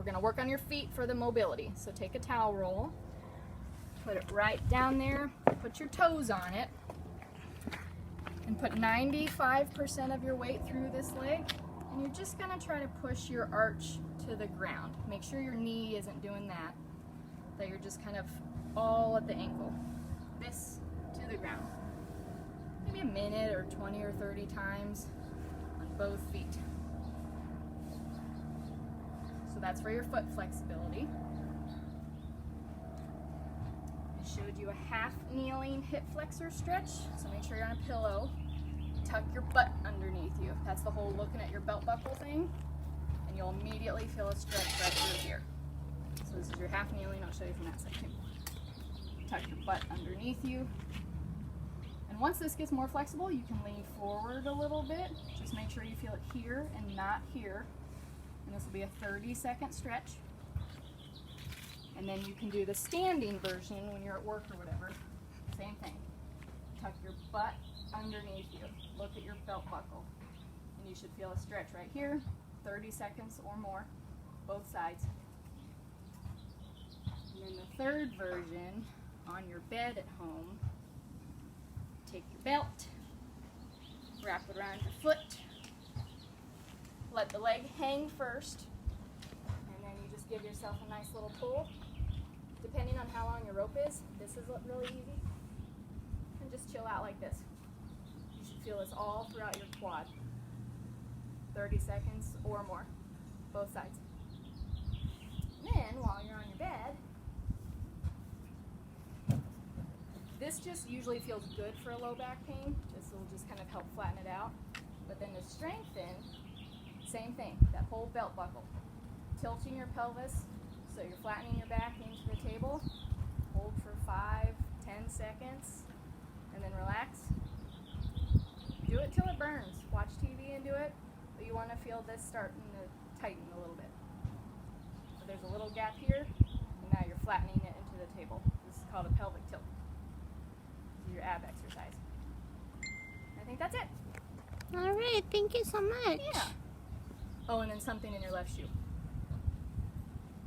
we're gonna work on your feet for the mobility. So take a towel roll, put it right down there, put your toes on it, and put 95% of your weight through this leg. And you're just gonna try to push your arch to the ground. Make sure your knee isn't doing that you're just kind of all at the ankle. This to the ground. Maybe a minute or 20 or 30 times on both feet. So that's for your foot flexibility. I showed you a half kneeling hip flexor stretch, so make sure you're on a pillow. Tuck your butt underneath you. That's the whole looking at your belt buckle thing, and you'll immediately feel a stretch right through here. So this is your half kneeling. I'll show you from that side too. Tuck your butt underneath you. And once this gets more flexible, you can lean forward a little bit. Just make sure you feel it here and not here. And this will be a 30-second stretch. And then you can do the standing version when you're at work or whatever. Same thing. Tuck your butt underneath you. Look at your belt buckle. And you should feel a stretch right here, 30 seconds or more, both sides. And then the third version, on your bed at home, take your belt, wrap it around your foot, let the leg hang first, and then you just give yourself a nice little pull. Depending on how long your rope is, this is really easy. And just chill out like this. You should feel this all throughout your quad. 30 seconds or more, both sides. Then, while you're on your bed, this just usually feels good for a low back pain. This will just kind of help flatten it out. But then to strengthen, same thing, that whole belt buckle. Tilting your pelvis, so you're flattening your back into the table. Hold for 5-10 seconds, and then relax. Do it till it burns. Watch TV and do it, but you want to feel this starting to tighten a little bit. So there's a little gap here, and now you're flattening it into the table. This is called a pelvic tilt. This is your ab exercise. I think that's it. All right, thank you so much. Yeah. Oh, and then something in your left shoe.